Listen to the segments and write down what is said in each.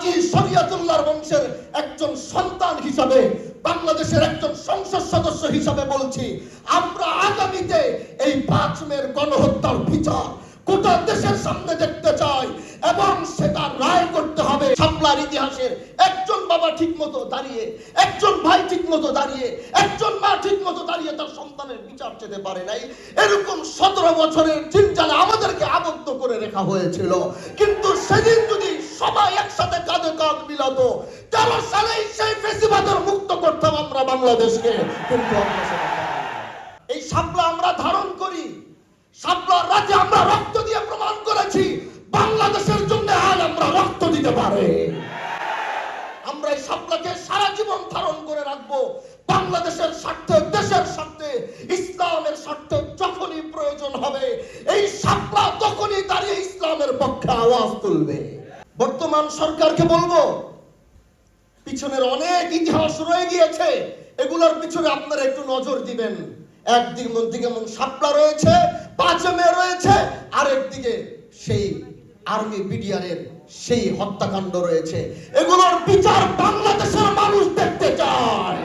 হাজী শরিয়তুল্লাহর বংশের একজন সন্তান হিসাবে, বাংলাদেশের একজন সংসদ সদস্য হিসাবে বলছি, আমরা আগামীতে এই 5 মের গণহত্যার বিচার গোটা দেশের সামনে দেখতে চাই এবং সেটা রায় করতে হবে। শাপলার ইতিহাসের একজন বাবা ঠিক মতো দাঁড়িয়ে, একজন ভাই ঠিক মতো দাঁড়িয়ে, একজন মা ঠিক মতো দাঁড়িয়ে তার সন্তানের বিচার চেতে পারে নাই। এরকম 17 বছরের জিনজালে আমাদেরকে আবদ্ধ করে রাখা হয়েছিল। কিন্তু সেদিন যদি সবাই একসাথে কাঁধে কাঁধ মিলাতো, 13 সালেই সেই ফেসিবাদের মুক্ত করতাম আমরা বাংলাদেশকে। কিন্তু আমরা সেটা পারি না। এই শাপলা আমরা ধারণ করি। শাপলার রাতে আমরা রক্ত দিয়ে প্রমাণ করেছি বাংলাদেশের জন্য আজ আমরা রক্ত দিতে পারে। আমরা এই শাপলাকে সারা জীবন ধারণ করে রাখবো বাংলাদেশের স্বার্থে, দেশের স্বার্থে, ইসলামের স্বার্থে। যখনই প্রয়োজন হবে এই শাপলা তখনই দাঁড়িয়ে ইসলামের পক্ষে আওয়াজ তুলবে। বর্তমান সরকারকে বলবো, পিছনের অনেক ইতিহাস রয়ে গিয়েছে, এগুলোর পিছনে আপনারা একটু নজর দিবেন। একদিকে যেমন শাপলা রয়েছে, 5 মে রয়েছে, আরেকদিকে সেই আর্মি বিডিআরের সেই হত্যাকাণ্ড রয়েছে। এগুলোর বিচার বাংলাদেশের মানুষ দেখতে চায়।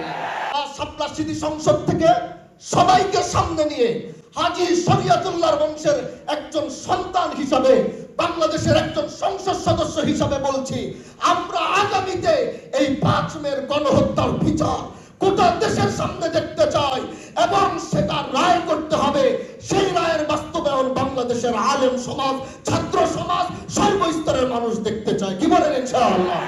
শাপলা স্মৃতি সংসদ থেকে সবাইকে সামনে নিয়ে হাজী শরিয়তুল্লাহর বংশের একজন সন্তান হিসাবে, বাংলাদেশের একজন সংসদ সদস্য হিসাবে বলছি, আমরা আগামীতে এই 5 মের গণহত্যার বিচার গোটা দেশের সামনে দেখতে চাই এবং সেটা রায় করতে হবে। সেই রায়ের বাস্তবায়ন বাংলাদেশের আলেম সমাজ, ছাত্র সমাজ, সর্বস্তরের মানুষ দেখতে চায়। কি বলেন ইনশাআল্লাহ?